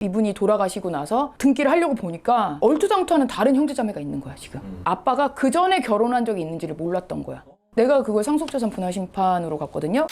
이분이 돌아가시고 나서 등기를 하려고 보니까 얼토당토하는 다른 형제자매가 있는 거야 지금. 아빠가 그 전에 결혼한 적이 있는지를 몰랐던 거야. 내가 그걸 상속재산 분할심판으로 갔거든요.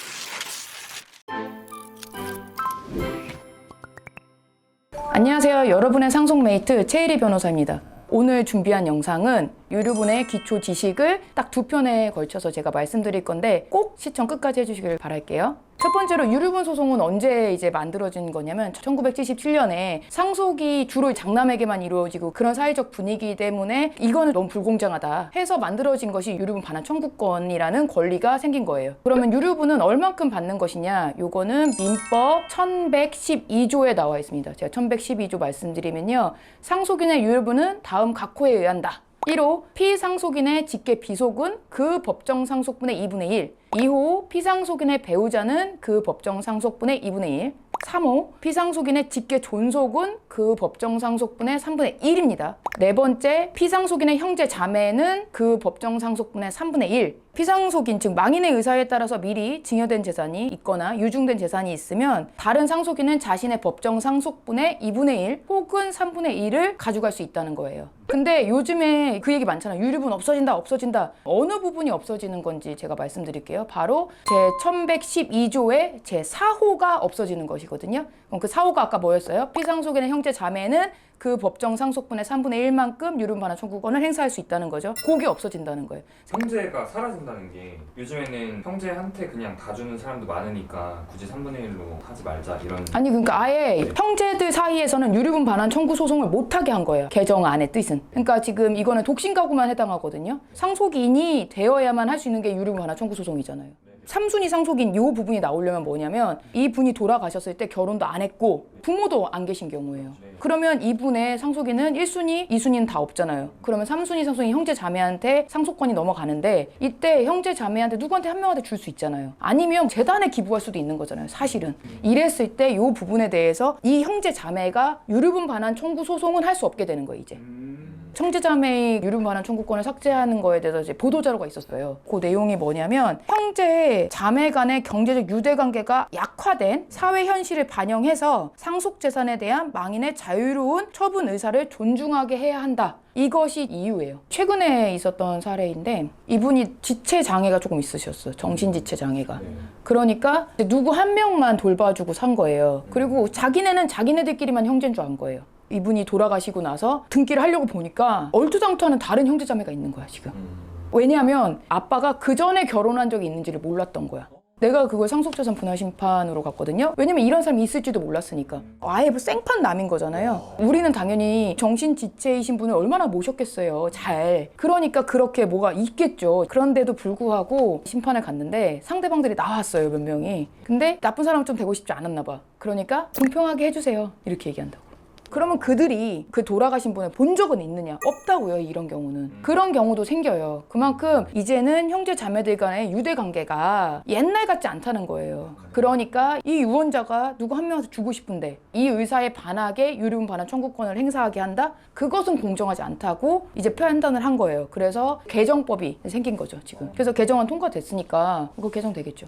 안녕하세요. 여러분의 상속메이트 최혜리 변호사입니다. 오늘 준비한 영상은 유류분의 기초 지식을 딱 2편에 걸쳐서 제가 말씀드릴 건데 꼭 시청 끝까지 해주시길 바랄게요. 첫 번째로 유류분 소송은 언제 이제 만들어진 거냐면 1977년에 상속이 주로 장남에게만 이루어지고 그런 사회적 분위기 때문에 이거는 너무 불공정하다 해서 만들어진 것이 유류분 반환 청구권이라는 권리가 생긴 거예요. 그러면 유류분은 얼만큼 받는 것이냐? 요거는 민법 1112조에 나와 있습니다. 제가 1112조 말씀드리면요. 상속인의 유류분은 다음 각호에 의한다. 1호 피상속인의 직계 비속은 그 법정 상속분의 2분의 1. 2호 피상속인의 배우자는 그 법정 상속분의 2분의 1. 3호 피상속인의 직계 존속은 그 법정 상속분의 3분의 1입니다. 네 번째 피상속인의 형제 자매는 그 법정 상속분의 3분의 1. 피상속인 즉 망인의 의사에 따라서 미리 증여된 재산이 있거나 유증된 재산이 있으면 다른 상속인은 자신의 법정 상속분의 2분의 1 혹은 3분의 1을 가져갈 수 있다는 거예요. 근데 요즘에 그 얘기 많잖아요. 유류분 없어진다. 어느 부분이 없어지는 건지 제가 말씀드릴게요. 바로 제 1112조의 제 4호가 없어지는 것이거든요. 그럼 그 4호가 아까 뭐였어요? 피상속인의 형제 자매는 그 법정 상속분의 3분의 1만큼 유류분 반환 청구권을 행사할 수 있다는 거죠. 그게 없어진다는 거예요. 형제가 사라진다는 게 요즘에는 형제한테 그냥 다 주는 사람도 많으니까 굳이 3분의 1로 하지 말자 이런. 아니 그러니까 아예 형제들 사이에서는 유류분 반환 청구 소송을 못하게 한 거예요. 개정 안의 뜻은. 그러니까 지금 이거는 독신 가구만 해당하거든요. 상속인이 되어야만 할 수 있는 게 유류분 반환 청구 소송이잖아요. 3순위 상속인 이 부분이 나오려면 뭐냐면 이 분이 돌아가셨을 때 결혼도 안 했고 부모도 안 계신 경우예요. 그러면 이분의 상속인은 1순위, 2순위는 다 없잖아요. 그러면 3순위 상속인 형제 자매한테 상속권이 넘어가는데 이때 형제 자매한테 누구한테 한 명한테 줄 수 있잖아요. 아니면 재단에 기부할 수도 있는 거잖아요. 사실은. 이랬을 때 이 부분에 대해서 이 형제 자매가 유류분 반환 청구 소송은 할 수 없게 되는 거예요. 이제. 형제자매의 유류분 반환 청구권을 삭제하는 거에 대해서 이제 보도자료가 있었어요. 그 내용이 뭐냐면 형제 자매 간의 경제적 유대관계가 약화된 사회 현실을 반영해서 상속재산에 대한 망인의 자유로운 처분 의사를 존중하게 해야 한다. 이것이 이유예요. 최근에 있었던 사례인데 이분이 지체 장애가 조금 있으셨어요. 정신지체 장애가. 그러니까 누구 한 명만 돌봐주고 산 거예요. 그리고 자기네는 자기네들끼리만 형제인 줄 안 거예요. 이분이 돌아가시고 나서 등기를 하려고 보니까 얼토당토하는 다른 형제자매가 있는 거야 지금. 왜냐하면 아빠가 그 전에 결혼한 적이 있는지를 몰랐던 거야. 내가 그걸 상속재산 분할심판으로 갔거든요. 왜냐면 이런 사람이 있을지도 몰랐으니까. 아예 생판 남인 거잖아요. 우리는 당연히 정신지체이신 분을 얼마나 모셨겠어요. 잘. 그러니까 그렇게 뭐가 있겠죠. 그런데도 불구하고 심판을 갔는데 상대방들이 나왔어요. 몇 명이. 근데 나쁜 사람은 좀 되고 싶지 않았나 봐. 그러니까 공평하게 해주세요. 이렇게 얘기한다고. 그러면 그들이 그 돌아가신 분을 본 적은 있느냐? 없다고요. 이런 경우는. 그런 경우도 생겨요. 그만큼 이제는 형제 자매들 간의 유대관계가 옛날 같지 않다는 거예요. 그러니까 이 유언자가 누구 한 명한테 주고 싶은데 이 의사에 반하게 유류분 반환 청구권을 행사하게 한다? 그것은 공정하지 않다고 이제 판단을 한 거예요. 그래서 개정법이 생긴 거죠. 지금. 그래서 개정안 통과됐으니까 그거 개정되겠죠.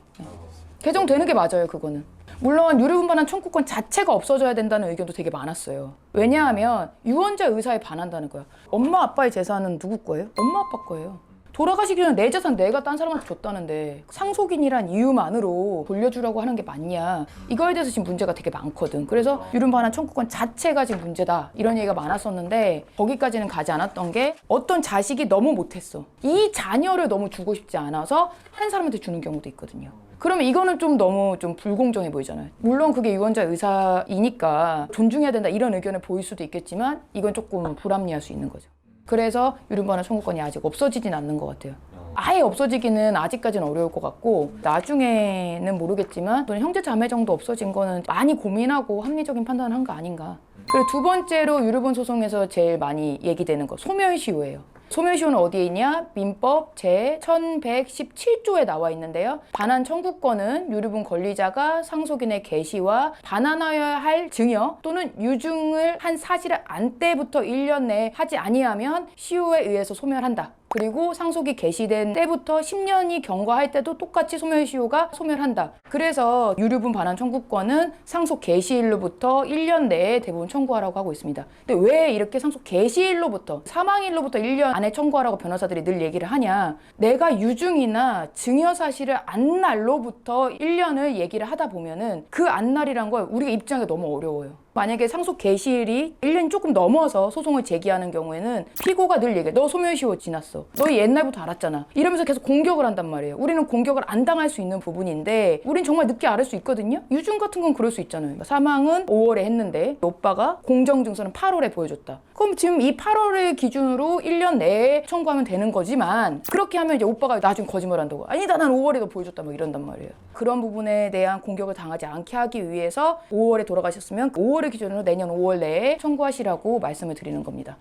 개정되는 게 맞아요. 그거는. 물론 유류분 반환 청구권 자체가 없어져야 된다는 의견도 되게 많았어요. 왜냐하면 유언자 의사에 반한다는 거야. 엄마 아빠의 재산은 누구 거예요? 엄마 아빠 거예요. 돌아가시기 전에 내 재산 내가 딴 사람한테 줬다는데 상속인이란 이유만으로 돌려주라고 하는 게 맞냐. 이거에 대해서 지금 문제가 되게 많거든. 그래서 유류분 반환 청구권 자체가 지금 문제다. 이런 얘기가 많았었는데 거기까지는 가지 않았던 게 어떤 자식이 너무 못했어. 이 자녀를 너무 주고 싶지 않아서 한 사람한테 주는 경우도 있거든요. 그러면 이거는 좀 너무 좀 불공정해 보이잖아요. 물론 그게 유언자 의사이니까 존중해야 된다 이런 의견을 보일 수도 있겠지만 이건 조금 불합리할 수 있는 거죠. 그래서 유류분 반환 청구권이 아직 없어지진 않는 것 같아요. 아예 없어지기는 아직까지는 어려울 것 같고 나중에는 모르겠지만 또는 형제 자매 정도 없어진 거는 많이 고민하고 합리적인 판단을 한 거 아닌가. 그리고 두 번째로 유류분 소송에서 제일 많이 얘기되는 거 소멸시효예요. 소멸시효는 어디에 있냐? 민법 제 1117조에 나와 있는데요. 반환 청구권은 유류분 권리자가 상속인의 계시와 반환하여야 할 증여 또는 유증을 한 사실을 안 때부터 1년 내에 하지 아니하면 시효에 의해서 소멸한다. 그리고 상속이 개시된 때부터 10년이 경과할 때도 똑같이 소멸시효가 소멸한다. 그래서 유류분 반환 청구권은 상속 개시일로부터 1년 내에 대부분 청구하라고 하고 있습니다. 근데 왜 이렇게 상속 개시일로부터 사망일로부터 1년 안에 청구하라고 변호사들이 늘 얘기를 하냐. 내가 유증이나 증여 사실을 안 날로부터 1년을 얘기를 하다 보면은 그 안날이란 걸 우리가 입장이 너무 어려워요. 만약에 상속 개시일이 1년이 조금 넘어서 소송을 제기하는 경우에는 피고가 늘 얘기해. 너 소멸시효 지났어. 너 옛날부터 알았잖아. 이러면서 계속 공격을 한단 말이에요. 우리는 공격을 안 당할 수 있는 부분인데 우린 정말 늦게 알을 수 있거든요. 유증 같은 건 그럴 수 있잖아요. 사망은 5월에 했는데 오빠가 공정증서는 8월에 보여줬다. 그럼 지금 이 8월을 기준으로 1년 내에 청구하면 되는 거지만 그렇게 하면 이제 오빠가 나중에 거짓말한다고. 아니다 난 5월에 너 보여줬다 뭐 이런단 말이에요. 그런 부분에 대한 공격을 당하지 않게 하기 위해서 5월에 돌아가셨으면 5월을 기준으로 내년 5월 내에 청구하시라고 말씀을 드리는 겁니다.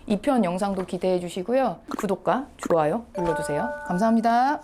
이 편 영상도 기대해 주시고요. 구독과 좋아요 눌러주세요. 감사합니다.